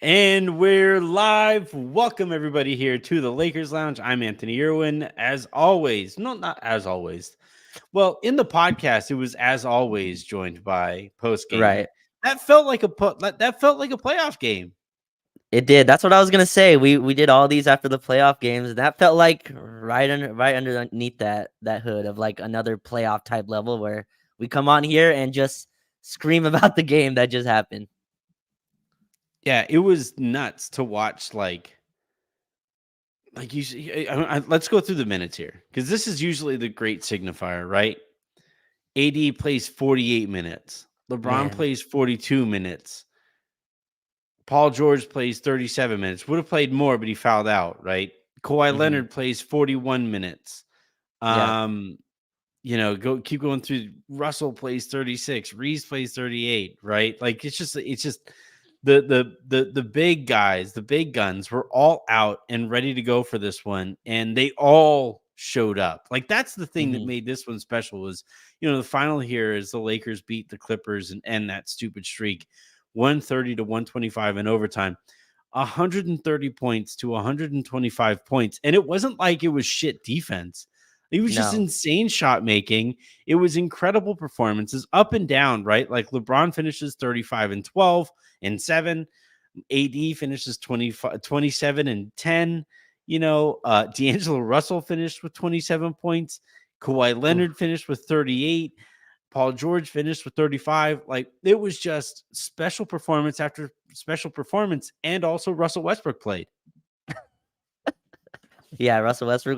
And we're live. Welcome everybody here to the Lakers Lounge. I'm Anthony Irwin. As always, no, not as always. Well, in the podcast, it was as always joined by postgame. Right. That felt like that felt like a playoff game. It did. That's what I was gonna say. We did all these after the playoff games, and that felt like right underneath that hood of like another playoff type level where we come on here and just scream about the game that just happened. Yeah, it was nuts to watch. Let's go through the minutes here because this is usually the great signifier, right? AD plays 48 minutes. LeBron Man. plays 42 minutes. Paul George plays 37 minutes. Would have played more, but he fouled out, right? Kawhi Mm-hmm. Leonard plays 41 minutes. Yeah. Keep going through. Russell plays 36. Reaves plays 38, right? Like it's just the big guys, the big guns were all out and ready to go for this one, and they all showed up. Like that's the thing that Mm-hmm. made this one special was, the final here is the Lakers beat the Clippers and end that stupid streak 130 to 125 in overtime. 130 points to 125 points. And it wasn't like it was shit defense. It was just No. insane shot making. It was incredible performances up and down, right? Like LeBron finishes 35 and 12 and 7. AD finishes 27 and 10. D'Angelo Russell finished with 27 points. Kawhi Oof. Leonard finished with 38. Paul George finished with 35. Like it was just special performance after special performance. And also Russell Westbrook played. Yeah, Russell Westbrook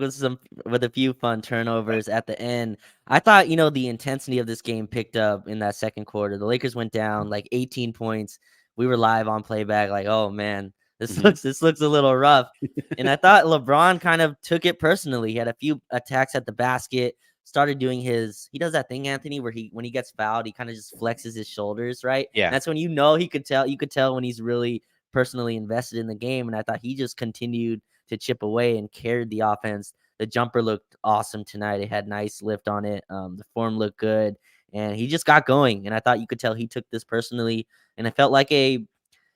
with a few fun turnovers at the end. I thought, the intensity of this game picked up in that second quarter. The Lakers went down like 18 points. We were live on playback, like, oh man, this Mhm. looks a little rough. And I thought LeBron kind of took it personally. He had a few attacks at the basket, started doing he does that thing, Anthony, where when he gets fouled, he kind of just flexes his shoulders, right? Yeah. And that's when you could tell when he's really personally invested in the game. And I thought he just continued to chip away and carried the offense. The jumper looked awesome tonight. It had nice lift on it. The form looked good, and he just got going. And I thought you could tell he took this personally. And it felt like you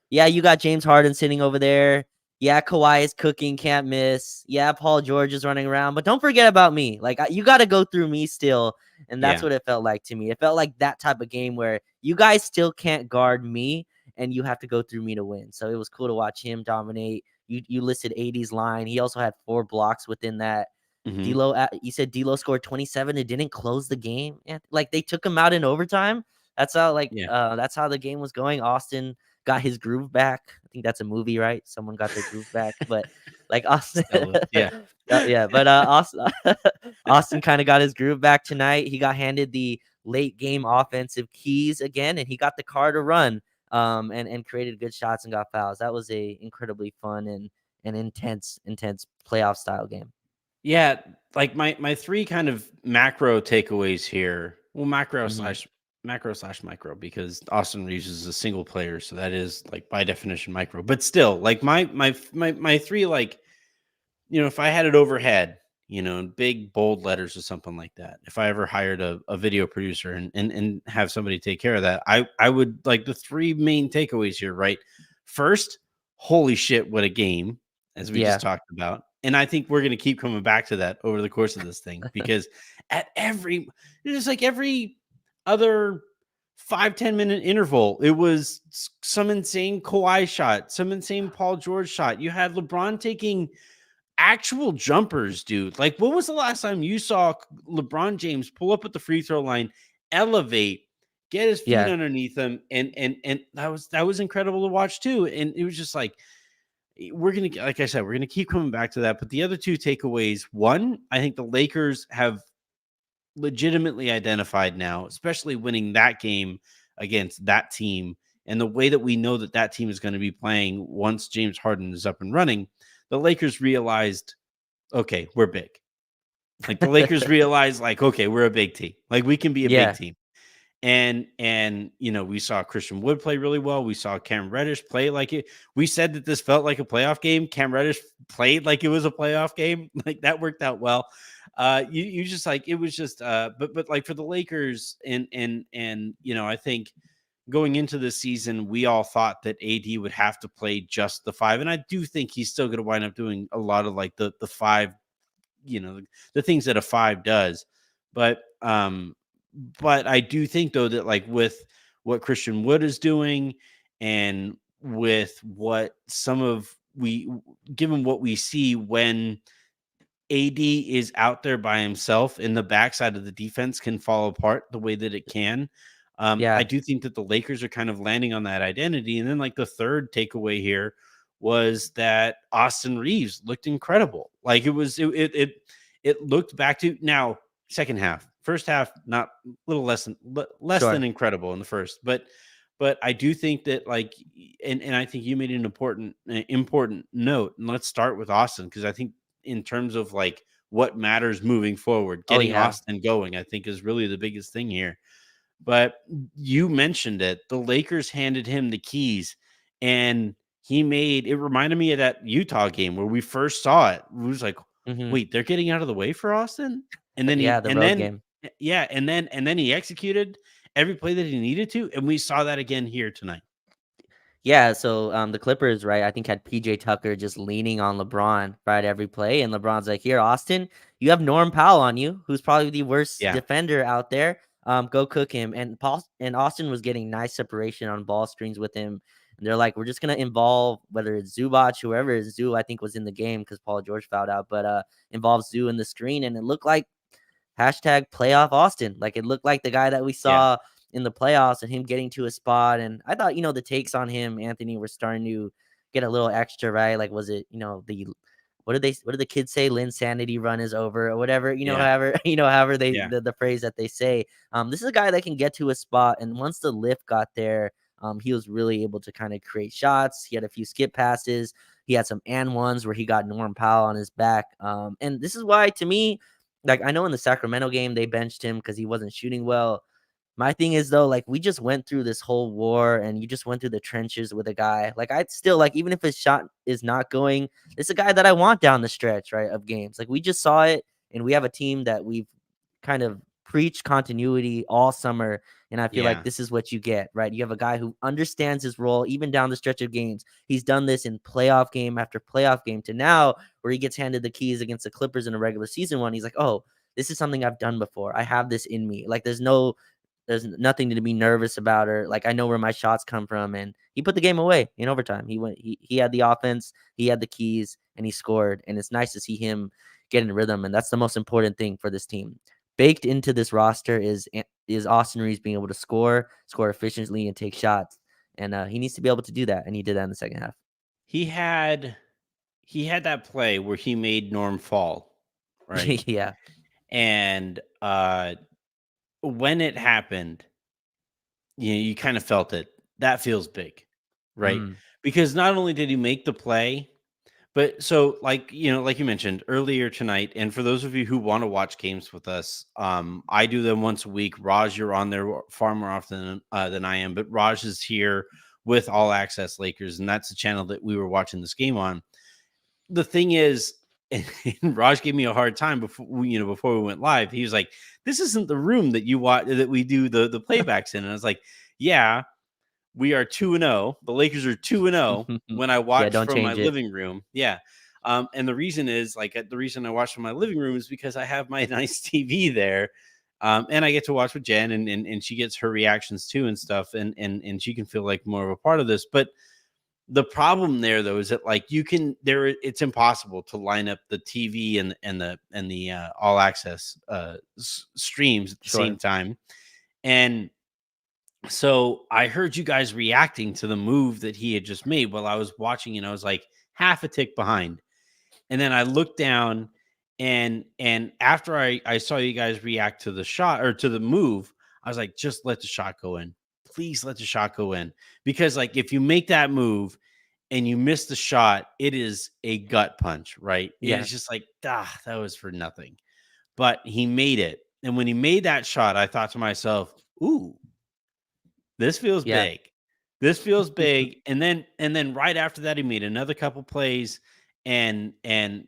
got James Harden sitting over there. Yeah, Kawhi is cooking, can't miss. Yeah, Paul George is running around, but don't forget about me. Like you got to go through me still, and that's Yeah. what it felt like to me. It felt like that type of game where you guys still can't guard me, and you have to go through me to win. So it was cool to watch him dominate. You listed 80's line. He also had 4 blocks within that. Hmm. D'Lo, you said D'Lo scored 27. It didn't close the game. Like they took him out in overtime. Yeah. That's how the game was going. Austin got his groove back. I think that's a movie, right? Someone got their groove back, but like Austin, Stella. Yeah. yeah. But Austin, Austin kind of got his groove back tonight. He got handed the late game offensive keys again, and he got the car to run. And created good shots and got fouls. That was a incredibly fun and intense playoff style game. Yeah. Like my three kind of macro takeaways here. Well, Mm-hmm. macro slash micro, because Austin Reeves is a single player, so that is like by definition micro. But still, like my three, like, if I had it overhead, in big bold letters or something like that, if I ever hired a video producer and have somebody take care of that, I would like the three main takeaways here, right? First, holy shit, what a game, as we just Yeah. talked about. And I think we're going to keep coming back to that over the course of this thing because at just like every other 5-10 minute interval, it was some insane Kawhi shot, some insane Paul George shot. You had LeBron taking actual jumpers, dude. Like, when was the last time you saw LeBron James pull up at the free throw line, elevate, get his feet Yeah. underneath him, and that was incredible to watch too. And it was just like, we're gonna, like I said, we're gonna keep coming back to that. But the other two takeaways: one, I think the Lakers have legitimately identified now, especially winning that game against that team, and the way that we know that that team is going to be playing once James Harden is up and running. The Lakers realized, okay, we're big. Like the Lakers realized, like, okay, we're a big team. Like we can be a big Yeah. team. And we saw Christian Wood play really well. We saw Cam Reddish play like it. We said that this felt like a playoff game. Cam Reddish played like it was a playoff game. Like that worked out well. You just like it was just but like for the Lakers and I think going into the season, we all thought that AD would have to play just the five, and I do think he's still going to wind up doing a lot of like the five, the things that a five does. But but I do think though that like with what Christian Wood is doing and with what some of we given what we see when AD is out there by himself and the backside of the defense can fall apart the way that it can. I Yeah. do think that the Lakers are kind of landing on that identity. And then, like, the third takeaway here was that Austin Reaves looked incredible. Like, it looked back to now, second half, first half, not a little less than Sure. incredible in the first, but I do think that like, and I think you made an important note. And let's start with Austin because I think in terms of like what matters moving forward, Oh, getting yeah. Austin going, I think is really the biggest thing here. But you mentioned it. The Lakers handed him the keys and he made it reminded me of that Utah game where we first saw it. We was like, Mhm. wait, they're getting out of the way for Austin? And then Yeah, the road game. yeah, and then he executed every play that he needed to, and we saw that again here tonight. Yeah, so the Clippers, right? I think had PJ Tucker just leaning on LeBron right every play, and LeBron's like, "Here, Austin, you have Norm Powell on you, who's probably the worst Yeah, defender out there. Go cook him." And Paul and Austin was getting nice separation on ball screens with him. And they're like, "We're just gonna involve whether it's Zubac, whoever it is. Zoo, I think, was in the game because Paul George fouled out, but involve Zoo in the screen, and it looked like hashtag playoff Austin. Like it looked like the guy that we yeah, saw in the playoffs and him getting to a spot. And I thought, the takes on him, Anthony, were starting to get a little extra, right? Like, was it, the what did the kids say? Linsanity run is over or whatever, yeah, however, however yeah, the phrase that they say. This is a guy that can get to a spot. And once the lift got there, he was really able to kind of create shots. He had a few skip passes. He had some and ones where he got Norm Powell on his back. And this is why, to me, like, I know in the Sacramento game, they benched him because he wasn't shooting well. My thing is, though, like, we just went through this whole war and you just went through the trenches with a guy. Like, I'd still, like, even if his shot is not going, it's a guy that I want down the stretch, right, of games. Like, we just saw it, and we have a team that we've kind of preached continuity all summer. And I feel like yeah. this is what you get, right? You have a guy who understands his role, even down the stretch of games. He's done this in playoff game after playoff game to now where he gets handed the keys against the Clippers in a regular season one. He's like, oh, this is something I've done before. I have this in me. Like there's nothing to be nervous about, or like I know where my shots come from. And he put the game away in overtime. He had the offense, he had the keys, and he scored. And it's nice to see him get in rhythm. And that's the most important thing for this team. Baked into this roster is Austin Reaves being able to score efficiently, and take shots. And he needs to be able to do that. And he did that in the second half. He had he had that play where he made Norm fall, right? Yeah. And when it happened, you kind of felt it. That feels big, right? Mm, Because not only did he make the play, but so like like you mentioned earlier tonight, and for those of you who want to watch games with us, I do them once a week. Raj, you're on there far more often than I am, but Raj is here with All Access Lakers, and that's the channel that we were watching this game on. The thing is, and Raj gave me a hard time before we went live. He was like, "This isn't the room that you watch that we do the playbacks in." And I was like, "Yeah, we are 2-0. The Lakers are 2-0 when I yeah, watch don't from my change it. living room." Yeah. And the reason is like the reason I watch from my living room is because I have my nice TV there. And I get to watch with Jen and she gets her reactions too and stuff. And she can feel like more of a part of this. But the problem there though is that like it's impossible to line up the TV and the all access streams at the same Sure. time. And so I heard you guys reacting to the move that he had just made while I was watching, and I was like half a tick behind. And then I looked down, and after I saw you guys react to the shot or to the move, I was like, just let the shot go in. Please let the shot go in. Because like if you make that move and you miss the shot, it is a gut punch, right? It Yeah. is just like, that was for nothing. But he made it. And when he made that shot, I thought to myself, ooh, this feels Yeah. big. This feels big. And then right after that, he made another couple plays and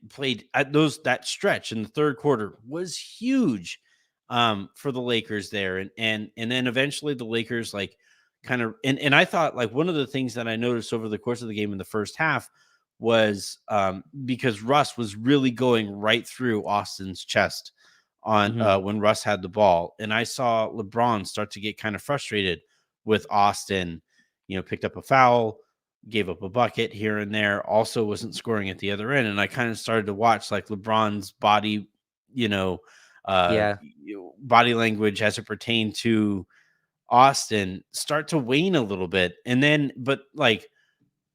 played at that stretch in the third quarter was huge for the Lakers there. And then eventually the Lakers like kind of, and I thought like one of the things that I noticed over the course of the game in the first half was because Russ was really going right through Austin's chest on Mhm. when Russ had the ball, and I saw LeBron start to get kind of frustrated with Austin. Picked up a foul, gave up a bucket here and there, also wasn't scoring at the other end, and I kind of started to watch like LeBron's body, you know, Yeah. body language as it pertained to Austin start to wane a little bit. And then, but like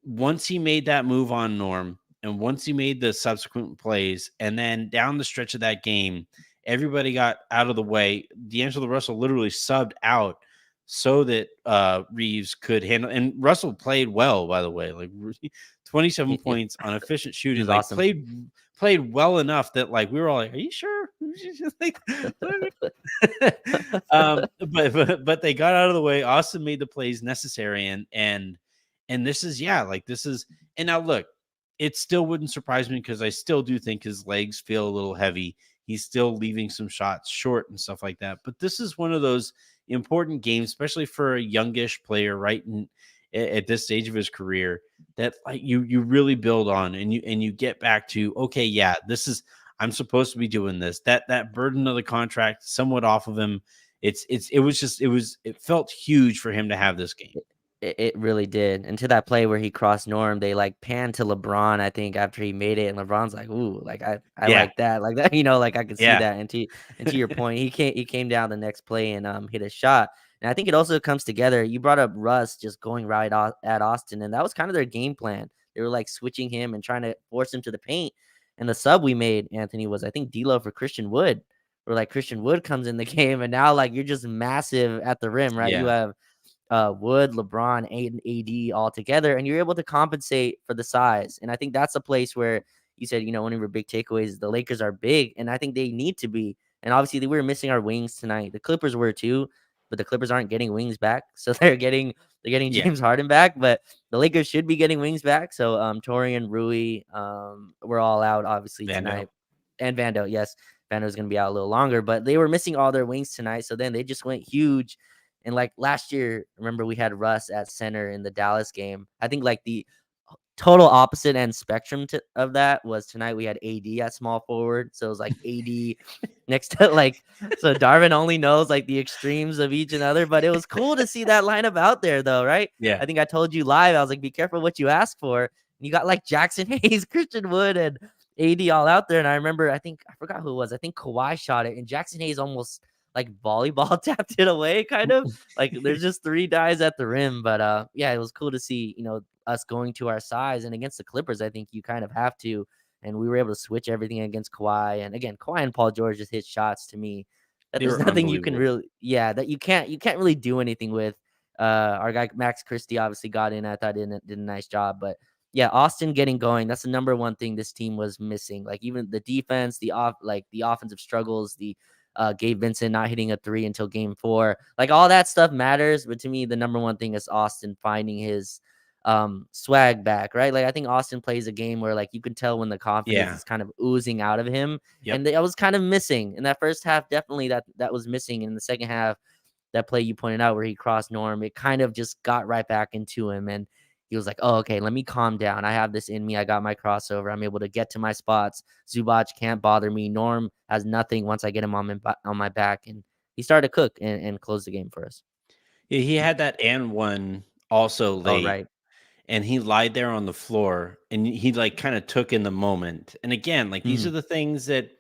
once he made that move on Norm and once he made the subsequent plays, and then down the stretch of that game, everybody got out of the way. D'Angelo Russell literally subbed out so that Reaves could handle, and Russell played well, by the way, like 27 He points on efficient shooting, was like awesome. played well enough that like we were all like, are you sure? Like, but they got out of the way. Austin made the plays necessary, and this is, yeah, like this is, and now look, it still wouldn't surprise me because I still do think his legs feel a little heavy. He's still leaving some shots short and stuff like that. But this is one of those important games, especially for a youngish player, right? At this stage of his career, that like you really build on, and you get back to, okay, yeah, this is, I'm supposed to be doing this. That burden of the contract somewhat off of him. It felt huge for him to have this game. It really did. And to that play where he crossed Norm, they like panned to LeBron, I think, after he made it. And LeBron's like, ooh, like I Yeah, like that. Like that, like I could see yeah, that. And to your point, he came down the next play and hit a shot. And I think it also comes together. You brought up Russ just going right at Austin, and that was kind of their game plan. They were like switching him and trying to force him to the paint. And the sub we made, Anthony, was I think D'Lo for Christian Wood. Where like Christian Wood comes in the game, and now like you're just massive at the rim, right? You yeah. have Wood, LeBron, and AD all together, and you're able to compensate for the size. And I think that's a place where you said, one of your big takeaways is the Lakers are big, and I think they need to be. And obviously, we were missing our wings tonight. The Clippers were too, but the Clippers aren't getting wings back, so they're getting Yeah, James Harden back. But the Lakers should be getting wings back. So Torian, Rui, we're all out obviously Vando. tonight, and Vando, yes. Vando's going to be out a little longer, but they were missing all their wings tonight. So then they just went huge. And like last year, remember we had Russ at center in the Dallas game. I think like the total opposite end spectrum of that was tonight we had AD at small forward. So it was like AD next to like, so Darvin only knows like the extremes of each another, but it was cool to see that lineup out there though, right? Yeah. I think I told you live, I was like, be careful what you ask for. And you got like Jackson Hayes, Christian Wood, and AD all out there. And I remember, I forgot who it was. I think Kawhi shot it, and Jackson Hayes almost like volleyball tapped it away, kind of like there's just three guys at the rim. But yeah, it was cool to see, us going to our size. And against the Clippers, I think you kind of have to. And we were able to switch everything against Kawhi. And again, Kawhi and Paul George just hit shots to me that They there's were nothing you can unbelievable. really, yeah, that you can't really do anything with. Our guy Max Christie obviously got in. I thought did a nice job, but yeah, Austin getting going. That's the number one thing this team was missing. Like even the defense, the offensive struggles, the Gabe Vincent not hitting a three until game 4. Like all that stuff matters, but to me, the number one thing is Austin finding his swag back, right? Like I think Austin plays a game where like you can tell when the confidence Yeah. is kind of oozing out of him, Yep. and I was kind of missing in that first half. Definitely that was missing in the second half. That play you pointed out where he crossed Norm, it kind of just got right back into him, and he was like, "Oh, okay, let me calm down. I have this in me. I got my crossover. I'm able to get to my spots. Zubac can't bother me. Norm has nothing once I get him on my back." And he started to cook and close the game for us. Yeah, he had that and one also Oh, late, right. and he lied there on the floor, and he like kind of took in the moment. And again, like these are Mhm. the things that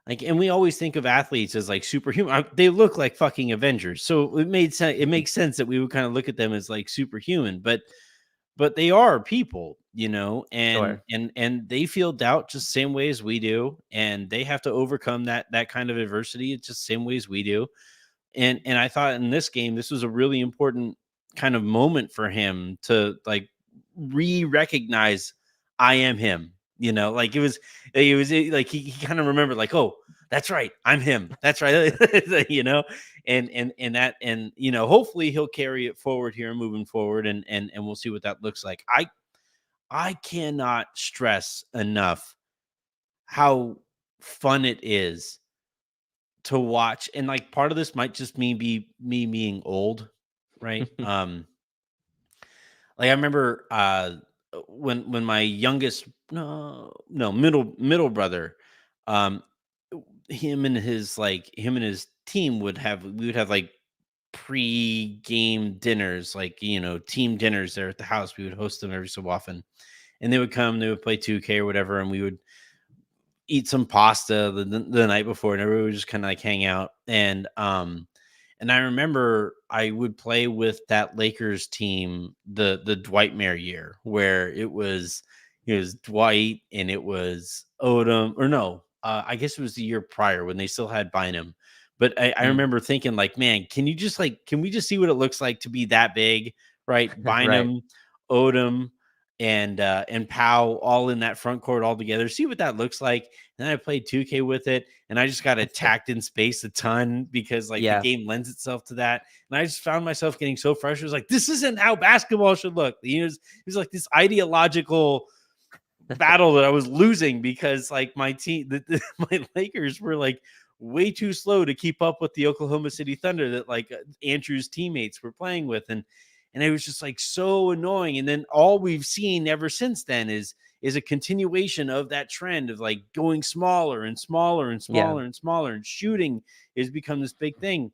like, and we always think of athletes as like superhuman. They look like fucking Avengers. So it made sense. It makes sense that we would kind of look at them as like superhuman, but they are people, and Sure. they feel doubt just the same way as we do, and they have to overcome that kind of adversity. It's just the same way as we do. And I thought in this game, this was a really important kind of moment for him to like re-recognize I am him. Like like he kind of remembered, like, oh, that's right, I'm him. That's right. And hopefully he'll carry it forward here moving forward, and we'll see what that looks like. I cannot stress enough how fun it is to watch, and like part of this might just be me being old, right? Like I remember when my youngest middle brother, um him and his team we would have like pre-game dinners, like team dinners there at the house. We would host them every so often, and they would play 2K or whatever, and we would eat some pasta the night before, and everybody would just kind of like hang out. And I remember I would play with that Lakers team the Dwightmare year, where it was Dwight and it was Odom, or no, I guess it was the year prior when they still had Bynum. But I Mm, remember thinking like, man, can we just see what it looks like to be that big, right? right. Bynum, Odom, and Powell all in that front court all together. See what that looks like. And then I played 2K with it, and I just got attacked in space a ton because like the Yeah. game lends itself to that. And I just found myself getting so frustrated. I was like, this isn't how basketball should look. It was like this ideological battle that I was losing because like my team, my Lakers were like way too slow to keep up with the Oklahoma City Thunder that like Andrew's teammates were playing with, and it was just like so annoying. And then all we've seen ever since then is a continuation of that trend of like going smaller and smaller and Yeah. smaller and smaller, and shooting has become this big thing.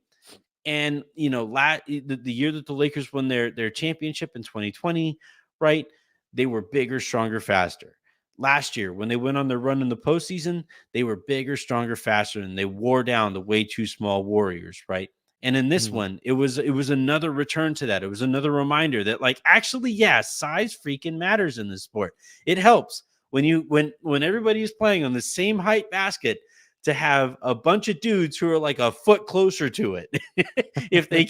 And the year that the Lakers won their championship in 2020, right? They were bigger, stronger, faster. Last year, when they went on their run in the postseason, they were bigger, stronger, faster, and they wore down the way too small Warriors, right? And in this Mhm. one, it was another return to that. It was another reminder that, like, actually, yeah, size freaking matters in this sport. It helps when everybody is playing on the same height basket to have a bunch of dudes who are like a foot closer to it. If they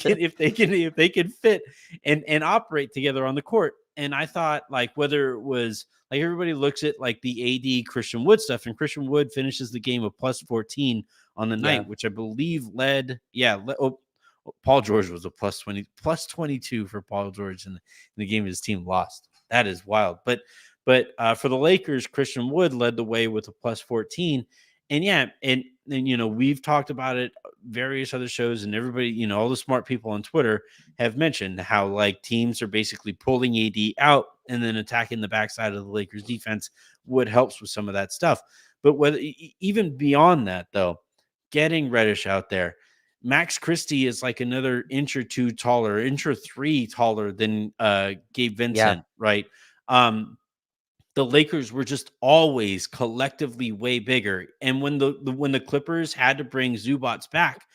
can fit and operate together on the court. And I thought, like, whether it was like everybody looks at like the AD Christian Wood stuff, and Christian Wood finishes the game of plus 14 on the Yeah. night, which I believe Paul George was a plus 20, plus 22 for Paul George in the game his team lost. That is wild. But for the Lakers, Christian Wood led the way with a plus 14. And yeah, and we've talked about it various other shows, and everybody, all the smart people on Twitter have mentioned how like teams are basically pulling AD out and then attacking the backside of the Lakers defense. Wood helps with some of that stuff. But even beyond that, though, getting Reddish out there, Max Christie is like another inch or two taller, inch or three taller than Gabe Yeah. Vincent, right? The Lakers were just always collectively way bigger. And when the Clippers had to bring Zubats back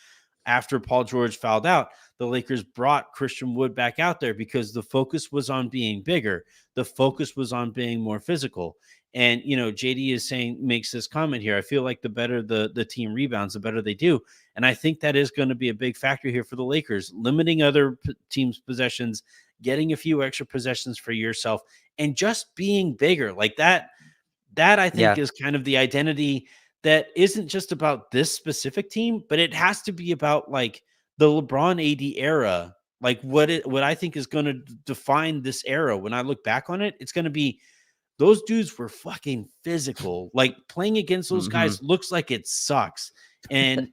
after Paul George fouled out, the Lakers brought Christian Wood back out there because the focus was on being bigger. The focus was on being more physical. And JD makes this comment here. I feel like the better the team rebounds, the better they do. And I think that is going to be a big factor here for the Lakers, limiting other teams' possessions, getting a few extra possessions for yourself, and just being bigger. Like that I think Yeah. is kind of the identity that isn't just about this specific team, but it has to be about like the LeBron AD era. Like what I think is going to define this era when I look back on it, it's going to be those dudes were fucking physical. Like playing against those Mhm. guys looks like it sucks. And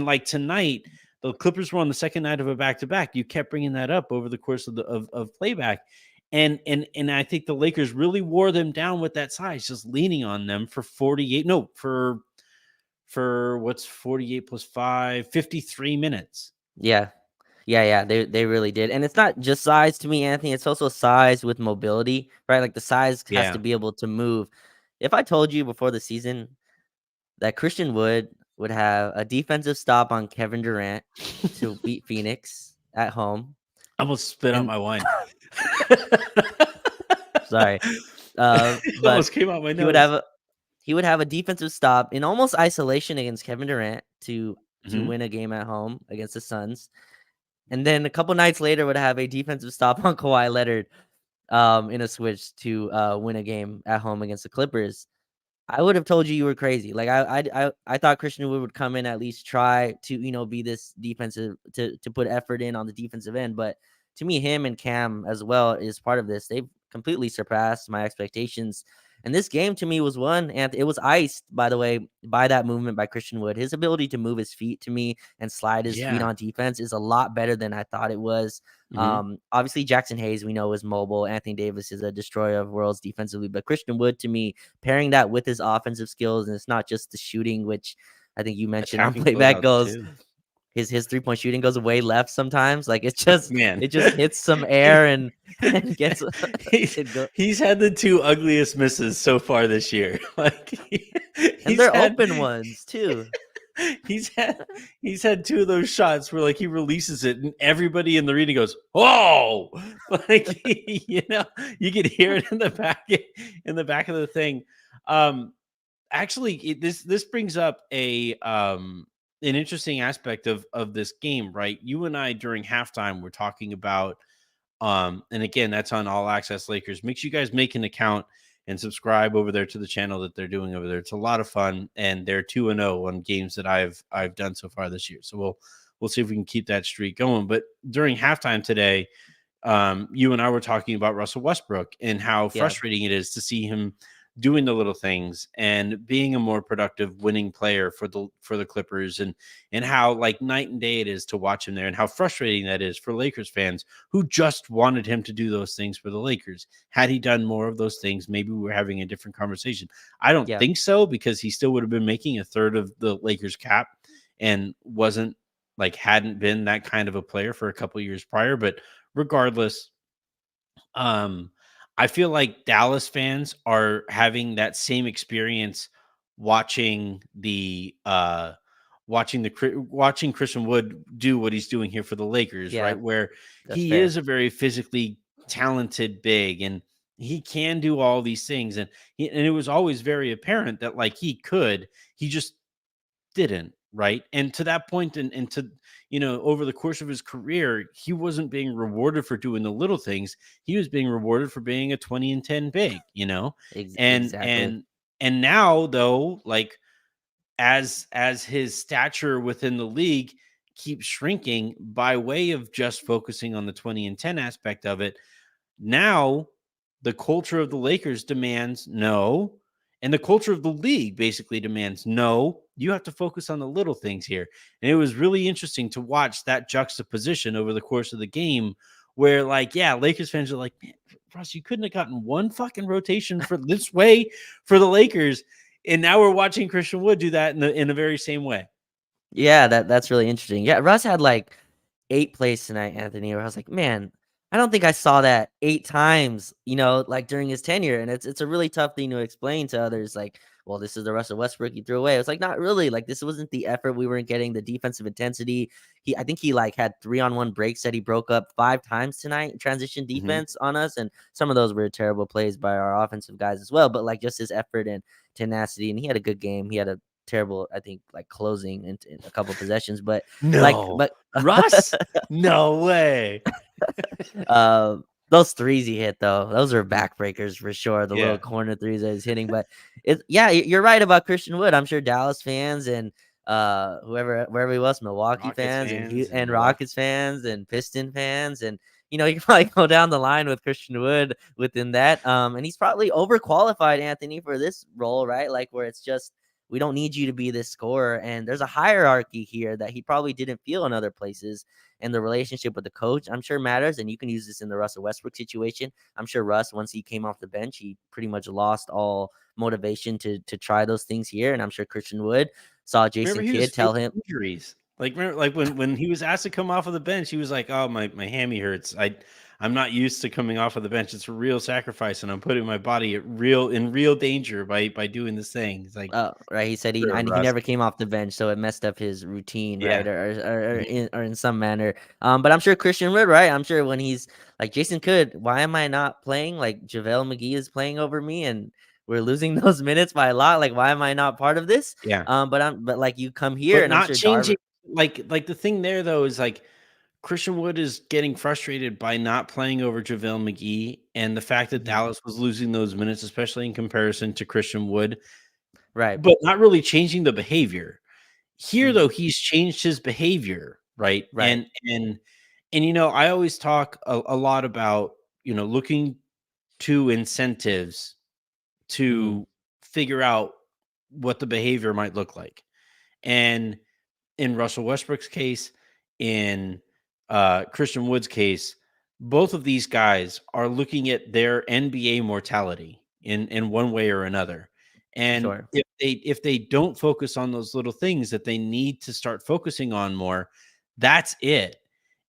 like tonight, the Clippers were on the second night of a back to back. You kept bringing that up over the course of playback, and I think the Lakers really wore them down with that size, just leaning on them for 48. No, for what's 48 plus 5, 53 minutes. Yeah. Yeah, yeah, they really did. And it's not just size to me, Anthony. It's also size with mobility, right? Like the size has to Yeah. be able to move. If I told you before the season that Christian Wood would have a defensive stop on Kevin Durant to beat Phoenix at home, I almost spit out and my wine. sorry, but Almost came out my he would nose. have a he would have a defensive stop in almost isolation against Kevin Durant to Mhm. win a game at home against the Suns. And then a couple nights later would have a defensive stop on Kawhi Leonard in a switch to win a game at home against the Clippers. I would have told you were crazy. Like I thought Christian Wood would come in, at least try to be this defensive, to put effort in on the defensive end. But to me, him and Cam as well is part of this. They've completely surpassed my expectations. And this game to me was one, and it was iced, by the way, by that movement by Christian Wood. His ability to move his feet to me and slide his feet Yeah. on defense is a lot better than I thought it was. Mhm. Obviously Jackson Hayes, we know, is mobile. Anthony Davis is a destroyer of worlds defensively, but Christian Wood, to me, pairing that with his offensive skills, and it's not just the shooting, which I think you mentioned on Attacking playback closeouts goes. too. His 3-point shooting goes way left sometimes. Like it just Man. it just hits some He air and and gets he's it go. he's had the 2 ugliest misses so far this year. Like, And he's they're had open ones too. he's had he's had 2 of those shots where, like, he releases it and everybody in the arena goes, "Oh!" Like, you could hear it in the back of the thing. Um, Actually, this brings up an interesting aspect of this game, right? You and I during halftime were talking about and again, that's on All Access Lakers. Make sure you guys make an account and subscribe over there to the channel that they're doing over there. It's a lot of fun, and they're 2-0 on games that I've done so far this year. So we'll see if we can keep that streak going. But during halftime today, you and I were talking about Russell Westbrook and how Yeah, frustrating it is to see him doing the little things and being a more productive winning player for the Clippers, and how like night and day it is to watch him there, and how frustrating that is for Lakers fans who just wanted him to do those things for the Lakers. Had he done more of those things, maybe we're having a different conversation. I don't yeah, think so, because he still would have been making a third of the Lakers cap and hadn't been that kind of a player for a couple years prior. But regardless, um, I feel like Dallas fans are having that same experience watching watching Christian Wood do what he's doing here for the Lakers, yeah. right? Where That's he fair. is a very physically talented big, and he can do all these things, and it was always very apparent that like he just didn't, right? And to that point, and to over the course of his career, he wasn't being rewarded for doing the little things. He was being rewarded for being a 20 and 10 big. And Exactly. and now though, like, as his stature within the league keeps shrinking by way of just focusing on the 20 and 10 aspect of it, now, the culture of the Lakers demands no, and the culture of the league basically demands no. You have to focus on the little things here. And it was really interesting to watch that juxtaposition over the course of the game where, like, yeah, Lakers fans are like, man, Russ, you couldn't have gotten one fucking rotation for this way for the Lakers. And now we're watching Christian Wood do that in the very same way. Yeah, that's really interesting. Yeah, Russ had like 8 plays tonight, Anthony, where I was like, man, I don't think I saw that 8 times, like during his tenure. And it's a really tough thing to explain to others. Like, well, this is the Russell Westbrook he threw away. It's like, not really. Like, this wasn't the effort we weren't getting, the defensive intensity. I think he like had 3-on-1 breaks that he broke up 5 times tonight in transition Mhm. defense on us. And some of those were terrible plays by our offensive guys as well. But like just his effort and tenacity, and he had a good game. He had a terrible, I think, like closing in a couple possessions, but like, No. but Russ? No way. uh, those threes he hit though, those are backbreakers for sure. The little Yeah. corner threes that he's hitting, but yeah, you're right about Christian Wood. I'm sure Dallas fans and wherever he was, Milwaukee Rockets fans and fans and Milwaukee. Rockets fans and Piston fans, and you can probably go down the line with Christian Wood within that. And he's probably overqualified, Anthony, for this role, right? Like where it's just, we don't need you to be this scorer, and there's a hierarchy here that he probably didn't feel in other places. And the relationship with the coach, I'm sure, matters. And you can use this in the Russell Westbrook situation. I'm sure Russ, once he came off the bench, he pretty much lost all motivation to try those things here. And I'm sure Christian Wood saw Remember, Jason he was Kidd facing tell him, injuries. Like, remember, like when he was asked to come off of the bench, he was like, "Oh, my hammy hurts. I'm not used to coming off of the bench. It's a real sacrifice, and I'm putting my body in real danger by doing this thing." It's like, oh, right. He said sure, he Russ. never came off the bench, so it messed up his routine, right, Yeah. Mhm. or in some manner. But I'm sure Christian Wood, right? I'm sure when he's like Jason Kidd, why am I not playing? Like JaVale McGee is playing over me, and we're losing those minutes by a lot. Like, why am I not part of this? Yeah. But like you come here, But and I'm not sure Darvin. changing. Like the thing there though is like Christian Wood is getting frustrated by not playing over JaVale McGee, and the fact that Mhm. Dallas was losing those minutes, especially in comparison to Christian Wood, Right. but not really changing the behavior. Here, Mhm. though, he's changed his behavior, right? Right. And I always talk a lot about looking to incentives Mhm. to figure out what the behavior might look like. And in Russell Westbrook's case, in Christian Wood's case, both of these guys are looking at their NBA mortality in one way or another. And Sure. if they don't focus on those little things that they need to start focusing on more, that's it.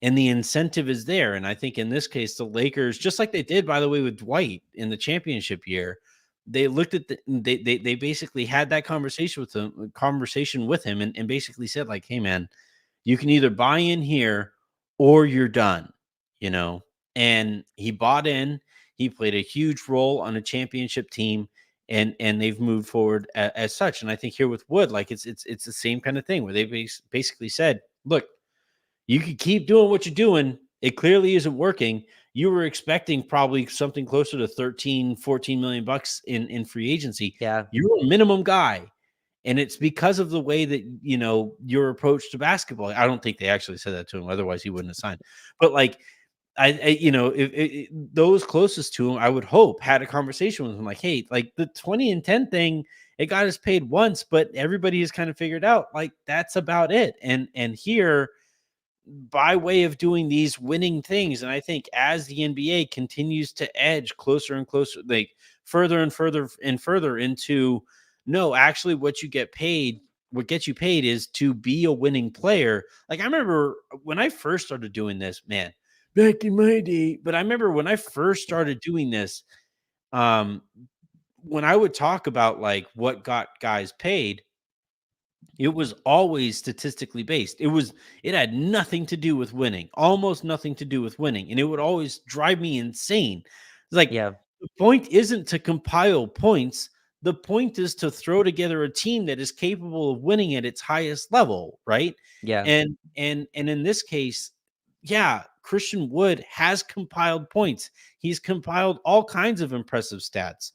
And the incentive is there. And I think in this case, the Lakers, just like they did, by the way, with Dwight in the championship year, they looked at they basically had that conversation with him and basically said, like, hey man, you can either buy in here or you're done, you know. And he bought in, he played a huge role on a championship team, and they've moved forward as such. And I think here with Wood, like it's the same kind of thing where they basically said, look, you can keep doing what you're doing. It clearly isn't working. You were expecting probably something closer to 13, 14 million bucks in free agency. Yeah. You're a minimum guy. And it's because of the way that, your approach to basketball. I don't think they actually said that to him. Otherwise, he wouldn't have signed. But like, if those closest to him, I would hope, had a conversation with him like, hey, like the 20 and 10 thing, it got us paid once, but everybody has kind of figured out like that's about it. And here, by way of doing these winning things. And I think as the NBA continues to edge closer and closer, like further and further and further into, no, actually, what gets you paid is to be a winning player. Like I remember when I first started doing this, man, back in my day, but I remember when I first started doing this, um, when I would talk about like what got guys paid, it was always statistically based. It had nothing to do with winning, almost nothing to do with winning. And it would always drive me insane. It's like Yeah. the point isn't to compile points. The point is to throw together a team that is capable of winning at its highest level, right? Yeah. And in this case, yeah, Christian Wood has compiled points. He's compiled all kinds of impressive stats.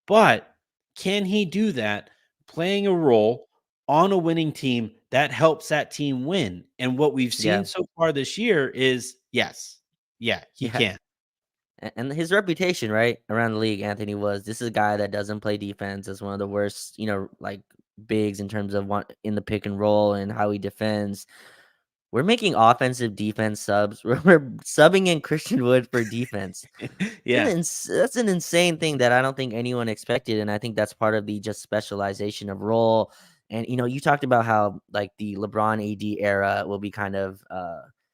But can he do that playing a role on a winning team that helps that team win? And what we've seen Yeah. so far this year is yes. Yeah, he Yeah. can. And his reputation, right, around the league, Anthony, was this is a guy that doesn't play defense. Is one of the worst, like bigs in terms of one in the pick and roll and how he defends. We're making offensive defense subs. We're subbing in Christian Wood for defense. Yeah. That's an insane thing that I don't think anyone expected, and I think that's part of the just specialization of role. And you talked about how like the LeBron AD era will be kind of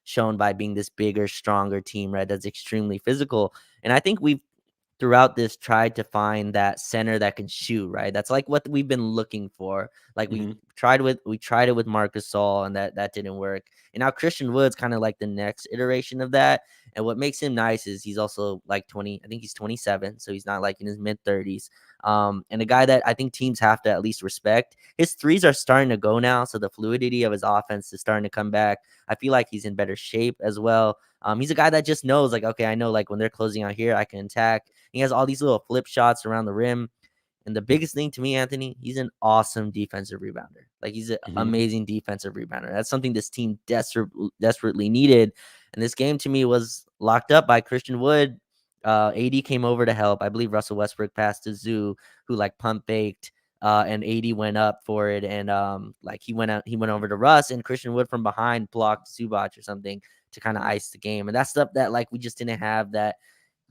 shown by being this bigger, stronger team, right? That's extremely physical, and I think we've throughout this tried to find that center that can shoot, right? That's like what we've been looking for. Like Mhm. we tried it with Marcus Gasol, and that didn't work. And now Christian Wood's kind of like the next iteration of that. And what makes him nice is he's also like 20, I think he's 27, so he's not like in his mid 30s. And a guy that I think teams have to at least respect. His threes are starting to go now, so the fluidity of his offense is starting to come back. I feel like he's in better shape as well. He's a guy that just knows, like, okay, I know, like, when they're closing out here, I can attack. He has all these little flip shots around the rim. And the biggest thing to me, Anthony, he's an awesome defensive rebounder. Like, he's an Mhm. amazing defensive rebounder. That's something this team desperately needed. And this game to me was locked up by Christian Wood. AD came over to help. I believe Russell Westbrook passed to Zoo, who like pump faked. And AD went up for it, and like he went over to Russ, and Christian Wood from behind blocked Zubac or something to kind of ice the game. And that's stuff that like we just didn't have that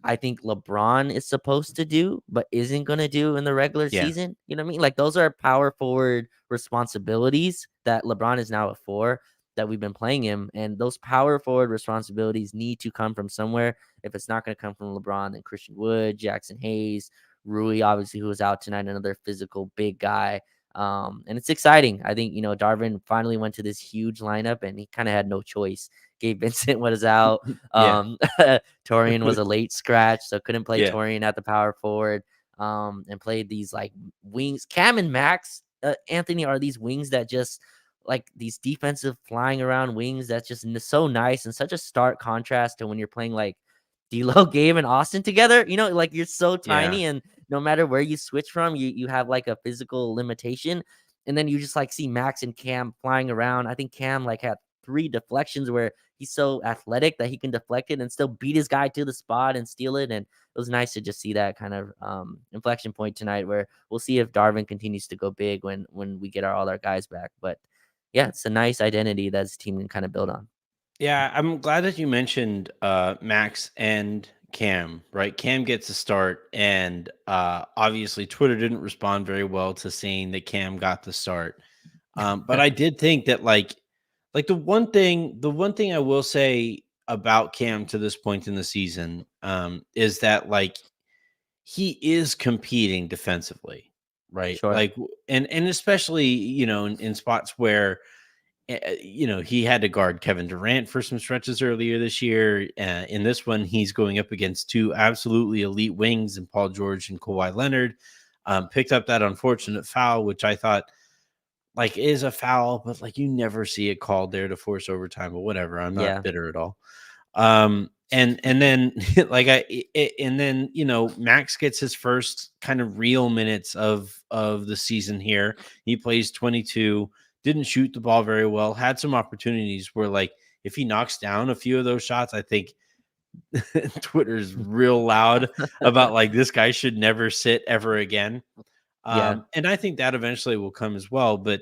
I think LeBron is supposed to do, but isn't going to do in the regular Yeah. season. You know what I mean? Like those are power forward responsibilities that LeBron is now at 4 that we've been playing him. And those power forward responsibilities need to come from somewhere. If it's not going to come from LeBron, then Christian Wood, Jackson Hayes, Rui, obviously, who was out tonight, another physical big guy. And it's exciting. I think, Darvin finally went to this huge lineup and he kind of had no choice. Gabe Vincent was out. Yeah. Torian was a late scratch, so couldn't play Yeah. Torian at the power forward. And played these like wings. Cam and Max, Anthony, are these wings that just like these defensive flying around wings that's just so nice and such a stark contrast to when you're playing like D'Lo, Gabe, and Austin together. Like you're so Yeah. tiny, and no matter where you switch from, you have like a physical limitation. And then you just like see Max and Cam flying around. I think Cam like had 3 deflections where he's so athletic that he can deflect it and still beat his guy to the spot and steal it. And it was nice to just see that kind of inflection point tonight, where we'll see if Darvin continues to go big when we get all our guys back. But yeah, it's a nice identity that this team can kind of build on. Yeah, I'm glad that you mentioned Max and Cam, right? Cam gets a start, and obviously Twitter didn't respond very well to saying that Cam got the start. But I did think that like the one thing I will say about Cam to this point in the season is that like he is competing defensively, right? Sure. Like and especially, in spots where he had to guard Kevin Durant for some stretches earlier this year. In this one, he's going up against two absolutely elite wings and Paul George and Kawhi Leonard. Picked up that unfortunate foul, which I thought like is a foul, but like you never see it called there to force overtime. But whatever, I'm not Yeah. bitter at all. And then like and then Max gets his first kind of real minutes of the season here. He plays 22, didn't shoot the ball very well, had some opportunities where like if he knocks down a few of those shots, I think Twitter's real loud about like this guy should never sit ever again. Yeah. And I think that eventually will come as well. But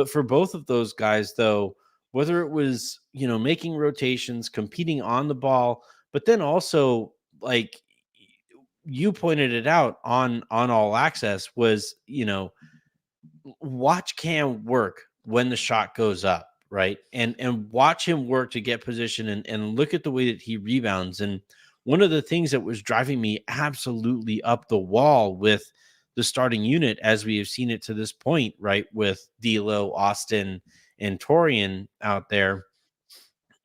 for both of those guys, though, whether it was making rotations, competing on the ball, but then also like you pointed it out on All Access was watch Cam work when the shot goes up, right? And watch him work to get position and look at the way that he rebounds. And one of the things that was driving me absolutely up the wall with the starting unit, as we have seen it to this point, right, with D'Lo, Austin, and Torian out there,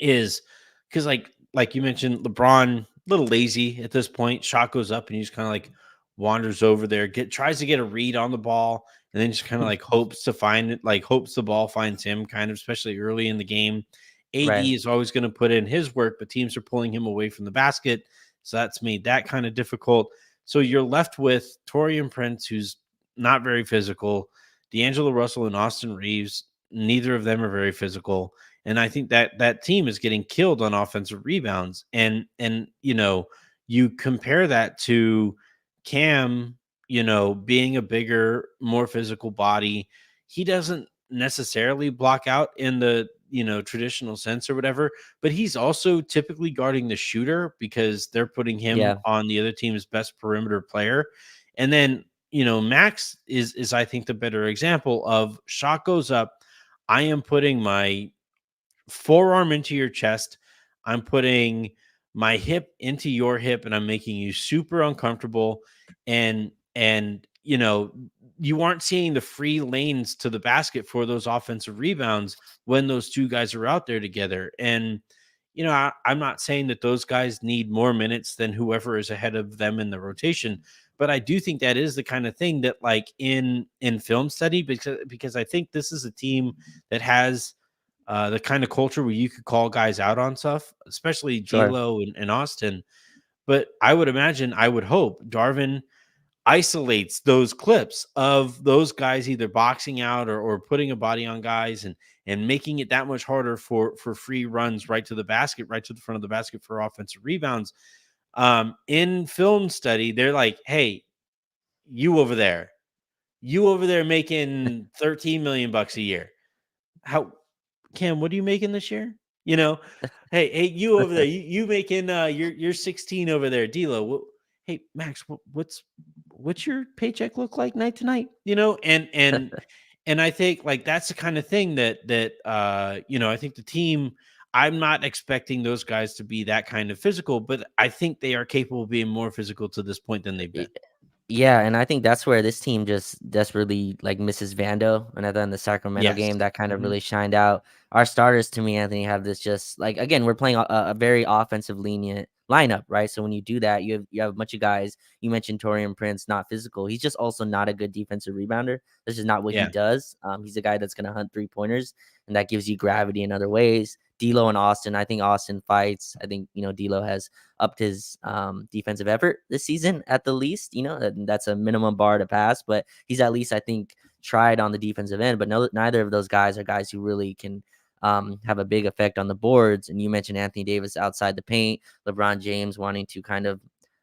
is because like you mentioned, LeBron a little lazy at this point. Shot goes up and he just kind of like wanders over there, tries to get a read on the ball, and then just kind of like hopes to find it, like hopes the ball finds him, kind of especially early in the game. AD Right. is always going to put in his work, but teams are pulling him away from the basket, so that's made that kind of difficult. So you're left with Torian Prince, who's not very physical, D'Angelo Russell and Austin Reaves. Neither of them are very physical. And I think that that team is getting killed on offensive rebounds. And you compare that to Cam, being a bigger, more physical body. He doesn't necessarily block out in the traditional sense or whatever, but he's also typically guarding the shooter because they're putting him Yeah. on the other team's best perimeter player. And then Max is I think the better example of shot goes up. I am putting my forearm into your chest. I'm putting my hip into your hip and I'm making you super uncomfortable. And you aren't seeing the free lanes to the basket for those offensive rebounds when those two guys are out there together. And I'm not saying that those guys need more minutes than whoever is ahead of them in the rotation, but I do think that is the kind of thing that like in film study, because I think this is a team that has the kind of culture where you could call guys out on stuff, especially Sure. D'Lo and Austin. But I would imagine, I would hope Darvin isolates those clips of those guys either boxing out or putting a body on guys and making it that much harder for free runs right to the basket, right to the front of the basket for offensive rebounds. In film study, they're like, hey, you over there making 13 million bucks a year. How Cam, what are you making this year? Hey, you over there, you making you're 16 over there, D'Lo. Hey, Max, what's your paycheck look like night to night? And I think like that's the kind of thing that I think the team. I'm not expecting those guys to be that kind of physical, but I think they are capable of being more physical to this point than they've been. Yeah, and I think that's where this team just desperately like misses Vando. And I thought in the Sacramento Yes. game that kind of Mhm. really shined out. Our starters, to me, Anthony, have this just like again, we're playing a very offensive lenient lineup, right? So when you do that, you have a bunch of guys. You mentioned Torian Prince, not physical. He's just also not a good defensive rebounder. This is not what he Yeah. does. He's a guy that's gonna hunt 3-pointers, and that gives you gravity in other ways. D'Lo and Austin, I think Austin fights. I think D'Lo has upped his defensive effort this season at the least. That's a minimum bar to pass, but he's at least I think tried on the defensive end. But no, neither of those guys are guys who really can have a big effect on the boards. And you mentioned Anthony Davis outside the paint, LeBron James wanting to kind of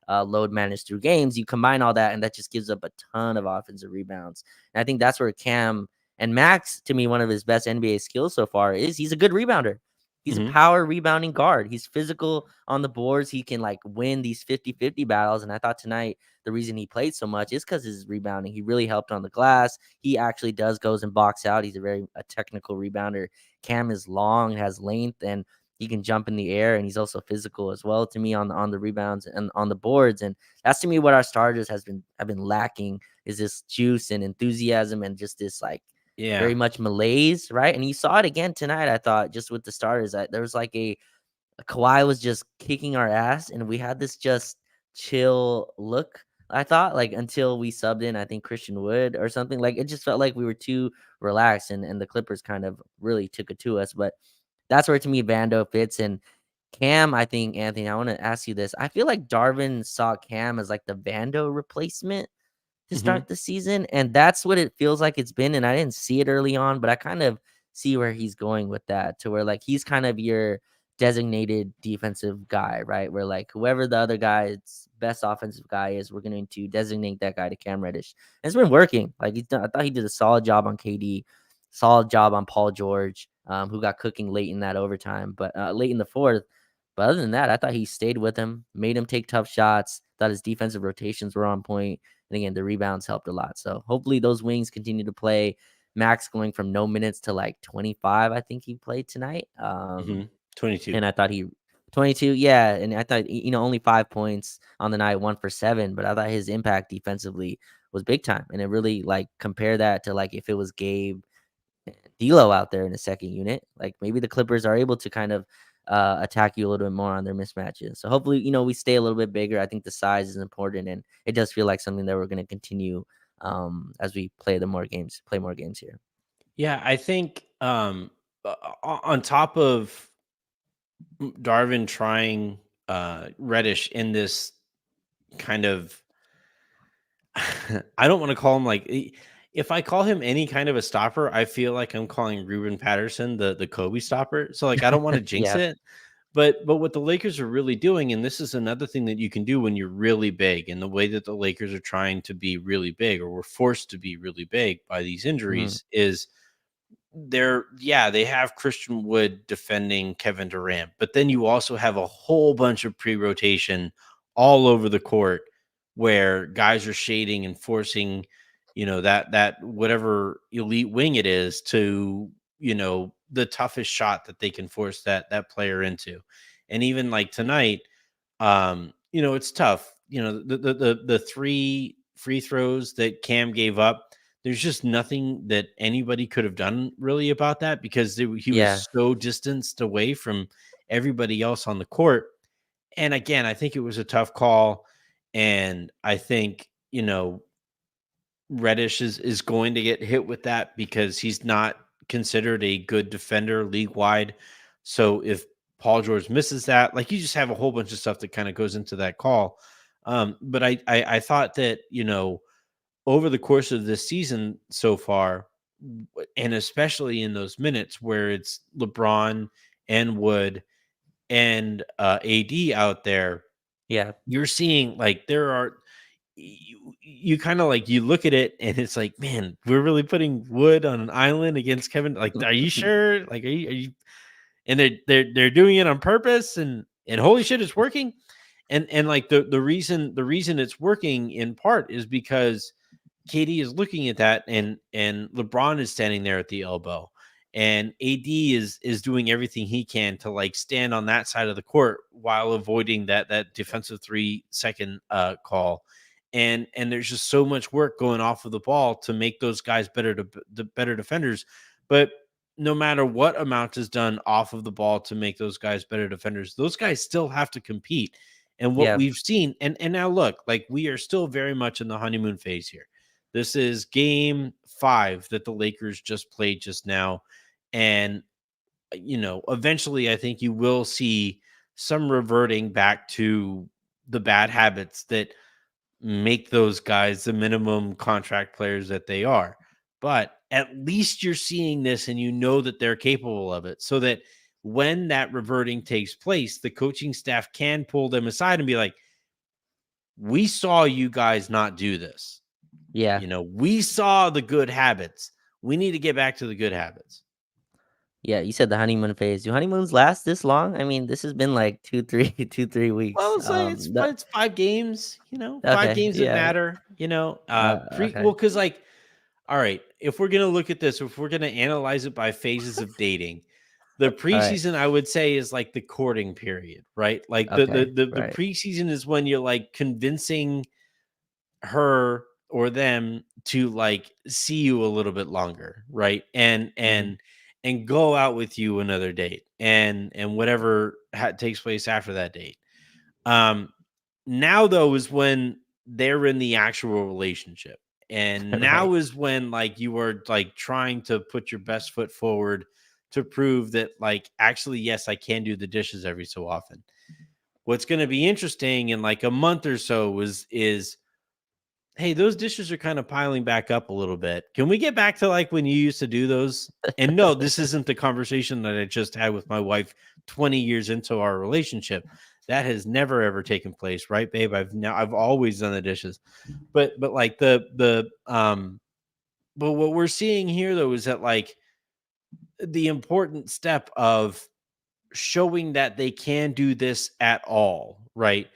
load manage through games. You combine all that, and that just gives up a ton of offensive rebounds. And I think that's where Cam and Max, to me, one of his best NBA skills so far is he's a good rebounder. He's a Mhm. power rebounding guard. He's physical on the boards. He can like win these 50-50 battles. And I thought tonight the reason he played so much is because his rebounding. He really helped on the glass. He actually goes and box out. He's a technical rebounder. Cam is long, has length, and he can jump in the air, and he's also physical as well to me on the rebounds and on the boards. And that's to me what our starters have been lacking is this juice and enthusiasm and just this like Yeah. very much malaise, right? And you saw it again tonight. I thought just with the starters, there was like Kawhi was just kicking our ass, and we had this just chill look. I thought like until we subbed in, I think Christian Wood or something. Like it just felt like we were too relaxed, and the Clippers kind of really took it to us. But that's where to me Vando fits. And Cam, I think, Anthony, I want to ask you this. I feel like Darvin saw Cam as like the Vando replacement to Mhm. start the season, and that's what it feels like it's been. And I didn't see it early on, but I kind of see where he's going with that, to where like he's kind of your designated defensive guy, right? Where like whoever the other guy's best offensive guy is, we're going to designate that guy to Cam Reddish. And it's been working. Like I thought he did a solid job on KD, solid job on Paul George, who got cooking late in that overtime, but late in the fourth. But other than that, I thought he stayed with him, made him take tough shots. Thought his defensive rotations were on point. And again, the rebounds helped a lot. So hopefully those wings continue to play. Max going from no minutes to like 25, I think he played tonight. Mhm. 22. And I thought he 22, yeah. And I thought, only 5 points on the night, 1 for 7, but I thought his impact defensively was big time. And it really like compare that to like if it was Gabe D'Lo out there in the second unit, like maybe the Clippers are able to kind of attack you a little bit more on their mismatches. So hopefully, we stay a little bit bigger. I think the size is important, and it does feel like something that we're going to continue as we play more games here. Yeah, I think on top of Darvin trying Reddish in this kind of I don't want to call him like if I call him any kind of a stopper, I feel like I'm calling Ruben Patterson the Kobe stopper. So like I don't want to jinx Yeah, it. But what the Lakers are really doing, and this is another thing that you can do when you're really big, and the way that the Lakers are trying to be really big or were forced to be really big by these hmm injuries is they have Christian Wood defending Kevin Durant, but then you also have a whole bunch of pre-rotation all over the court where guys are shading and forcing, that whatever elite wing it is to, the toughest shot that they can force that player into. And even like tonight, it's tough. The three free throws that Cam gave up, there's just nothing that anybody could have done really about that because he yeah, was so distanced away from everybody else on the court. And again, I think it was a tough call. And I think, Reddish is going to get hit with that because he's not considered a good defender league wide. So if Paul George misses that, like you just have a whole bunch of stuff that kind of goes into that call. But I thought that, over the course of this season so far, and especially in those minutes where it's LeBron and Wood and AD out there, yeah, you're seeing like there are you kind of like you look at it and it's like, man, we're really putting Wood on an island against Kevin. Like, are you sure? Like, are you? And they're doing it on purpose, and holy shit, it's working. And like the reason it's working in part is because KD is looking at that, and LeBron is standing there at the elbow, and AD is doing everything he can to like stand on that side of the court while avoiding that defensive 3 second call, and there's just so much work going off of the ball to make those guys better defenders, but no matter what amount is done off of the ball to make those guys better defenders, those guys still have to compete. And what yeah, we've seen, and now look, like we are still very much in the honeymoon phase here. This is game 5 that the Lakers just played just now. And, eventually I think you will see some reverting back to the bad habits that make those guys the minimum contract players that they are. But at least you're seeing this and you know that they're capable of it, so that when that reverting takes place, the coaching staff can pull them aside and be like, we saw you guys not do this. Yeah. You know, we saw the good habits. We need to get back to the good habits. Yeah, you said the honeymoon phase. Do honeymoons last this long? I mean, this has been like 2, 3 weeks. Well, it's like it's 5 games, five Okay, games that yeah. matter, Okay. because like, all right, if we're gonna look at this, if we're gonna analyze it by phases of dating, the All right. preseason I would say is like the courting period, right? Like Okay. the Right. preseason is when you're like convincing her or them to like see you a little bit longer, right? And Mhm. and go out with you another date, and whatever takes place after that date. Um, Now though is when they're in the actual relationship. And Right. now is when like you are like trying to put your best foot forward to prove that like actually yes, I can do the dishes every so often. What's going to be interesting in like a month or so is hey, those dishes are kind of piling back up a little bit. Can we get back to like when you used to do those? And no, this isn't the conversation that I just had with my wife 20 years into our relationship. That has never ever taken place, right, babe? I've always done the dishes. But like but what we're seeing here though is that like the important step of showing that they can do this at all, right?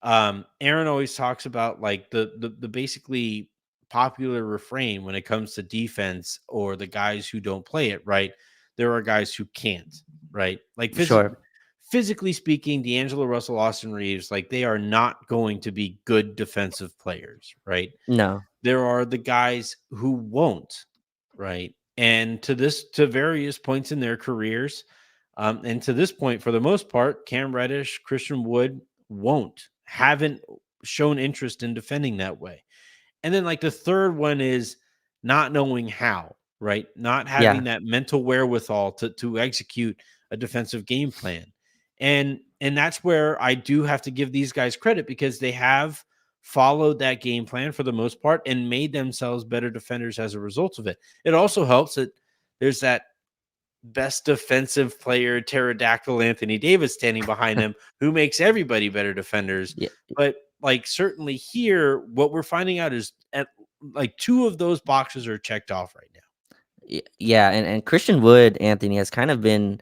Aaron always talks about like the basically popular refrain when it comes to defense or the guys who don't play it, right? There are guys who can't, right? Like Sure. physically speaking, D'Angelo Russell, Austin Reaves, like they are not going to be good defensive players, right? No. There are the guys who won't, right? And to various points in their careers, and to this point, for the most part, Cam Reddish, Christian Wood haven't shown interest in defending that way. And then like the third one is not knowing how, right? Not Yeah. having that mental wherewithal to execute a defensive game plan. And that's where I do have to give these guys credit because they have followed that game plan for the most part and made themselves better defenders as a result of it. It also helps that there's that best defensive player, pterodactyl Anthony Davis standing behind him, who makes everybody better defenders. Yeah. But like certainly here, what we're finding out is at like two of those boxes are checked off right now. Yeah, and Christian Wood, Anthony, has kind of been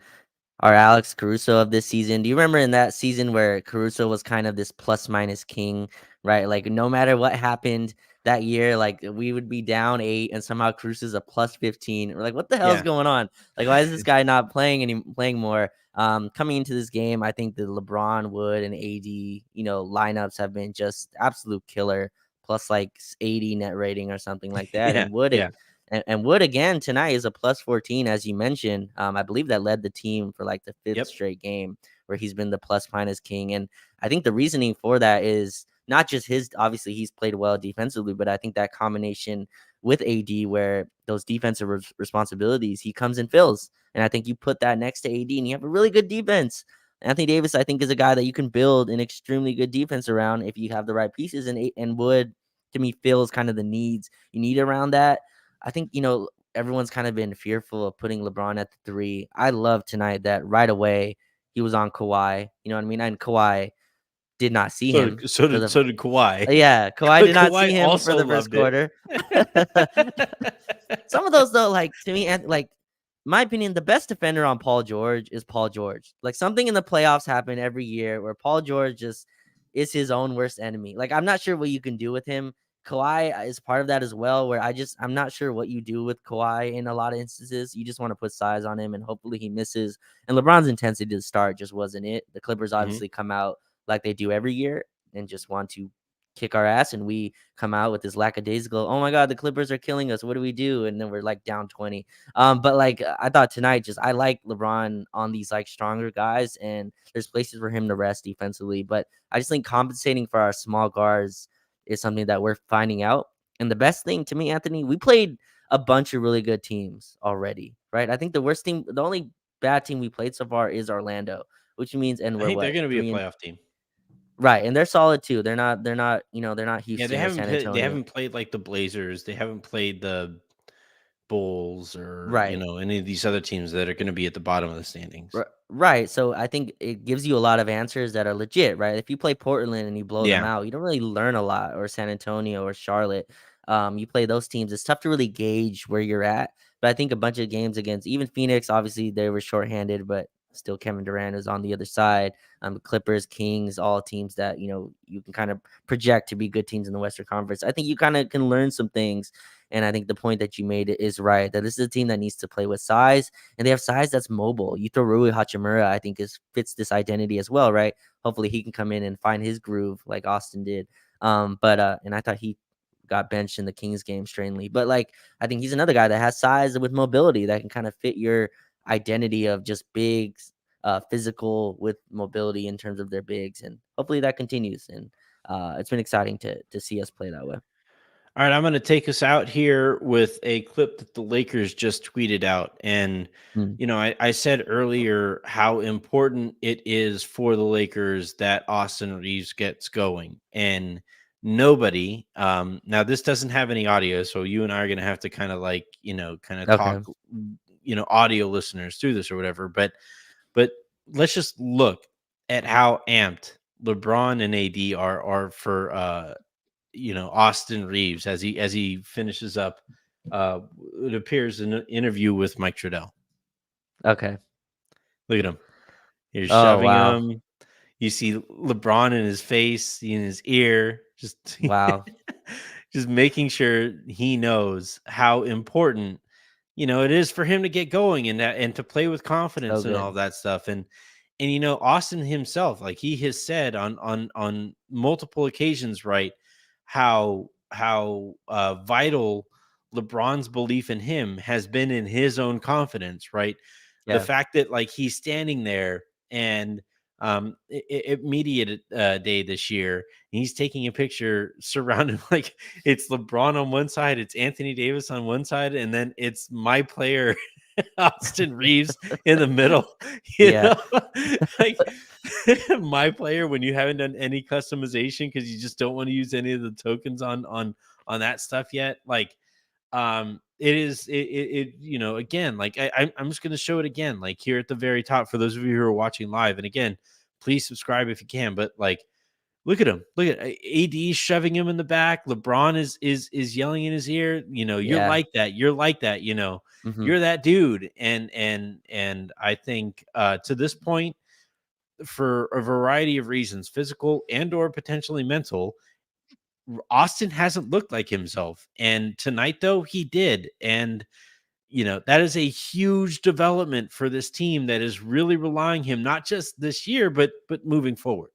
our Alex Caruso of this season. Do you remember in that season where Caruso was kind of this plus minus king, right? Like no matter what happened that year, like we would be down 8 and somehow Caruso's a plus 15. We're like, what the hell is Yeah. going on? Like, why is this guy not playing more? Coming into this game, I think the LeBron, Wood, and AD, lineups have been just absolute killer. Plus like 80 net rating or something like that. Yeah. And Wood Yeah. and Wood again tonight is a plus 14, as you mentioned. I believe that led the team for like the fifth Yep. straight game where he's been the plus minus king. And I think the reasoning for that is not just obviously he's played well defensively, but I think that combination with AD where those defensive responsibilities he comes and fills. And I think you put that next to AD and you have a really good defense. Anthony Davis, I think, is a guy that you can build an extremely good defense around if you have the right pieces. And Wood, to me, fills kind of the needs you need around that. I think, everyone's kind of been fearful of putting LeBron at the 3. I love tonight that right away he was on Kawhi. You know what I mean? And Kawhi did not see So him so for did the so did Kawhi. yeah, Kawhi did not Kawhi see him for also the first loved it. quarter. Some of those though, like to me, and like my opinion, the best defender on Paul George is Paul George. Like something in the playoffs happen every year where Paul George just is his own worst enemy. Like I'm not sure what you can do with him. Kawhi is part of that as well, where I'm not sure what you do with Kawhi in a lot of instances. You just want to put size on him and hopefully he misses. And LeBron's intensity to start just wasn't it. The Clippers Mhm. obviously come out like they do every year and just want to kick our ass, and we come out with this lackadaisical, oh my god, the Clippers are killing us, what do we do? And then we're like down 20. But like I thought tonight, just I like LeBron on these like stronger guys, and there's places for him to rest defensively. But I just think compensating for our small guards is something that we're finding out. And the best thing to me, Anthony, we played a bunch of really good teams already, right? I think the only bad team we played so far is Orlando, which means, and I we're think they're what, going to be a 3 and playoff team. right, and they're solid too. They're not Yeah, Houston or San they Antonio. haven't played like the Blazers. They haven't played Bulls or, Right. any of these other teams that are going to be at the bottom of the standings. Right. So I think it gives you a lot of answers that are legit, right? If you play Portland and you blow them Yeah. out, you don't really learn a lot, or San Antonio or Charlotte. You play those teams, it's tough to really gauge where you're at. But I think a bunch of games against even Phoenix, obviously they were shorthanded, but still Kevin Durant is on the other side. Clippers, Kings, all teams that you can kind of project to be good teams in the Western Conference. I think you kind of can learn some things, and I think the point that you made is right. That this is a team that needs to play with size, and they have size that's mobile. You throw Rui Hachimura, I think fits this identity as well, right? Hopefully he can come in and find his groove like Austin did. But and I thought he got benched in the Kings game strangely. But like I think he's another guy that has size with mobility that can kind of fit your identity of just big, physical with mobility in terms of their bigs, and hopefully that continues. And it's been exciting to see us play that way. All right, I'm going to take us out here with a clip that the Lakers just tweeted out. And, Mm. I said earlier how important it is for the Lakers that Austin Reaves gets going. And nobody, now this doesn't have any audio, so you and I are going to have to kind of kind of Okay. talk, audio listeners through this or whatever. But let's just look at how amped LeBron and AD are for Austin Reaves as he finishes up it appears in an interview with Mike Trudell. Okay. Look at him. He's Oh shoving wow. him. You see LeBron in his face, in his ear, just Wow. just making sure he knows how important it is for him to get going and to play with So confidence and all good. of that stuff. And Austin himself, like he has said on multiple occasions, right, how vital LeBron's belief in him has been in his own confidence, right? The Yeah. fact that like he's standing there and media day this year, and he's taking a picture surrounded like it's LeBron on one side, it's Anthony Davis on one side, and then it's my player Austin Reaves in the middle. You Yeah. know, like my player when you haven't done any customization because you just don't want to use any of the tokens on that stuff yet. Like, it is again, like I'm just going to show it again, like here at the very top for those of you who are watching live. And again, please subscribe if you can. But like, look at him. Look at AD shoving him in the back. LeBron is yelling in his ear. You're Yeah. like that. You're like that. Mhm. You're that dude. And I think to this point, for a variety of reasons, physical and or potentially mental, Austin hasn't looked like himself. And tonight, though, he did. And that is a huge development for this team that is really relying him not just this year, but moving forward.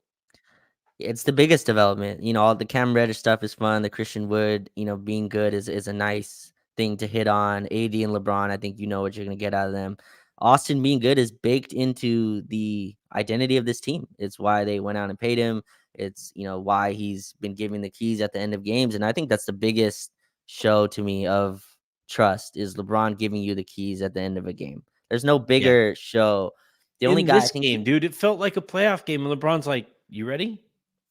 It's the biggest development. All the Cam Reddish stuff is fun. The Christian Wood, being good is a nice thing to hit on. AD and LeBron, I think you know what you're gonna get out of them. Austin being good is baked into the identity of this team. It's why they went out and paid him. It's why he's been giving the keys at the end of games. And I think that's the biggest show to me of trust is LeBron giving you the keys at the end of a game. There's no Yeah. bigger show. The only In guy I this think game, dude, it felt like a playoff game. And LeBron's like, you ready?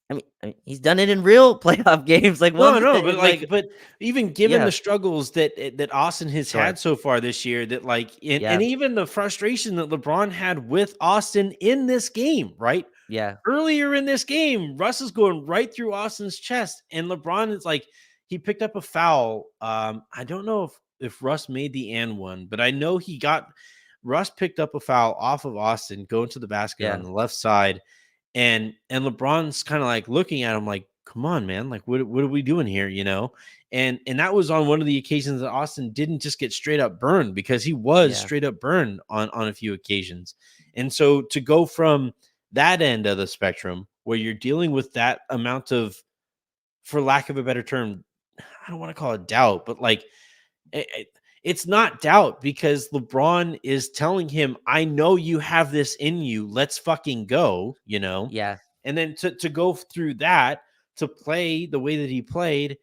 I mean, he's done it in real playoff games. Like No, once, no, but it's like, but even given yeah, the struggles that Austin has sure, had so far this year, that like and yeah, even the frustration that LeBron had with Austin in this game, right? yeah, Earlier in this game, Russ is going right through Austin's chest, and LeBron is like, he picked up a foul. I don't know if Russ made the and one, but I know Russ picked up a foul off of Austin going to the basket on yeah, the left side, and LeBron's kind of like looking at him like, come on, man, like what are we doing here, and that was on one of the occasions that Austin didn't just get straight up burned, because he was yeah, straight up burned on a few occasions. And so to go from that end of the spectrum where you're dealing with that amount of, for lack of a better term, I don't want to call it doubt, but like it's not doubt, because LeBron is telling him, I know you have this in you. Let's fucking go, yeah, And then to go through that, to play the way that he played,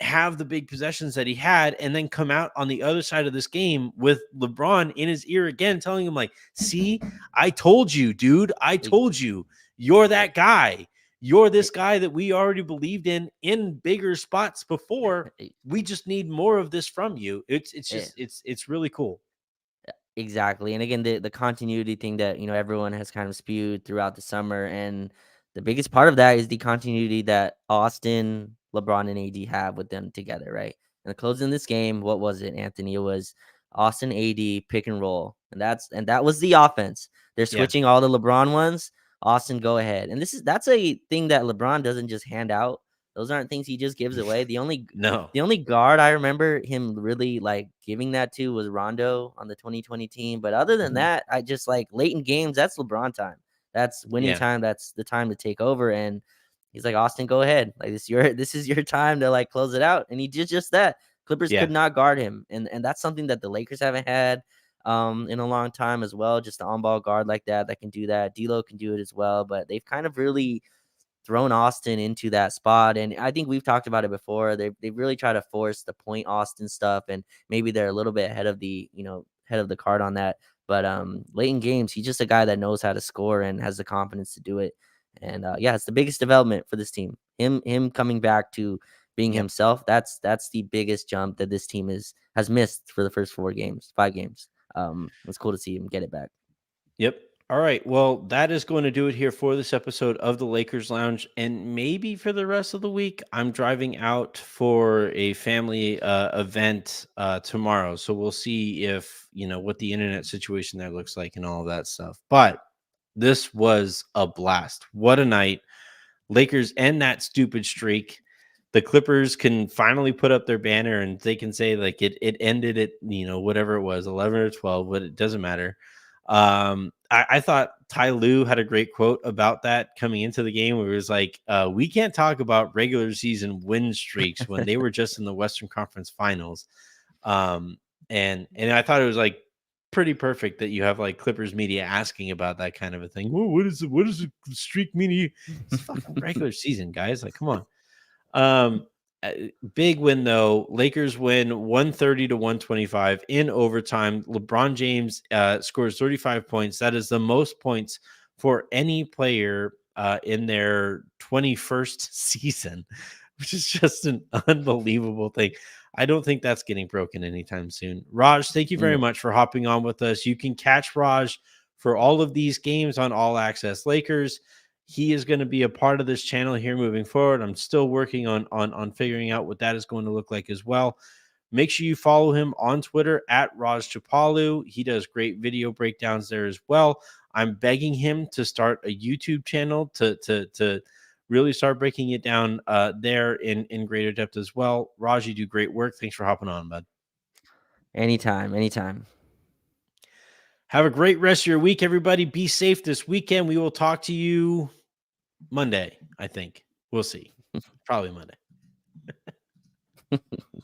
have the big possessions that he had, and then come out on the other side of this game with LeBron in his ear again, telling him like, see, I told you, dude, I e- told you, you're that guy. you're this guy that we already believed in bigger spots before. Eh, We just need more of this from you. It's eh, just it's really cool. Exactly. And again, the continuity thing that, everyone has kind of spewed throughout the summer. And the biggest part of that is the continuity that Austin, LeBron, and AD have with them together, right? And the closing this game, what was it, Anthony? It was Austin, AD, pick and roll. And that was the offense. They're Yeah. switching all the LeBron ones. Austin, go ahead. And that's a thing that LeBron doesn't just hand out. Those aren't things he just gives away. No. The only guard I remember him really like giving that to was Rondo on the 2020 team. But other than Mhm. that, I just like late in games, that's LeBron time. That's winning Yeah. time. That's the time to take over. And he's like, Austin, go ahead. Like this is your time to like close it out. And he did just that. Clippers Yeah. could not guard him. And that's something that the Lakers haven't had in a long time as well. Just an on-ball guard like that can do that. D'Lo can do it as well. But they've kind of really thrown Austin into that spot. And I think we've talked about it before. They really try to force the point Austin stuff, and maybe they're a little bit ahead of the card on that. But late in games, he's just a guy that knows how to score and has the confidence to do it. And yeah, it's the biggest development for this team. Him coming back to being Yep. himself. That's the biggest jump that this team has missed for the first 5 games. It's cool to see him get it back. Yep. All right. Well, that is going to do it here for this episode of the Lakers Lounge. And maybe for the rest of the week, I'm driving out for a family event tomorrow. So we'll see if, what the internet situation there looks like and all of that stuff. But this was a blast. What a night. Lakers end that stupid streak. The Clippers can finally put up their banner and they can say like it ended at, whatever it was, 11 or 12, but it doesn't matter. I thought Ty Lue had a great quote about that coming into the game where it was like, we can't talk about regular season win streaks when they were just in the Western Conference Finals. And I thought it was like pretty perfect that you have like Clippers media asking about that kind of a thing. Well, what does a streak mean? It's fucking regular season, guys. Like, come on. Um, uh, Big win though. Lakers win 130 to 125 in overtime. LeBron James scores 35 points. That is the most points for any player in their 21st season, which is just an unbelievable thing. I don't think that's getting broken anytime soon. Raj, thank you very No. much for hopping on with us. You can catch Raj for all of these games on All Access Lakers. He is going to be a part of this channel here moving forward. I'm still working on figuring out what that is going to look like as well. Make sure you follow him on Twitter at Raj Chapalu. He does great video breakdowns there as well. I'm begging him to start a YouTube channel to really start breaking it down there in greater depth as well. Raj, you do great work. Thanks for hopping on, bud. Anytime, anytime. Have a great rest of your week, everybody. Be safe this weekend. We will talk to you Monday, I think. We'll see. Probably Monday.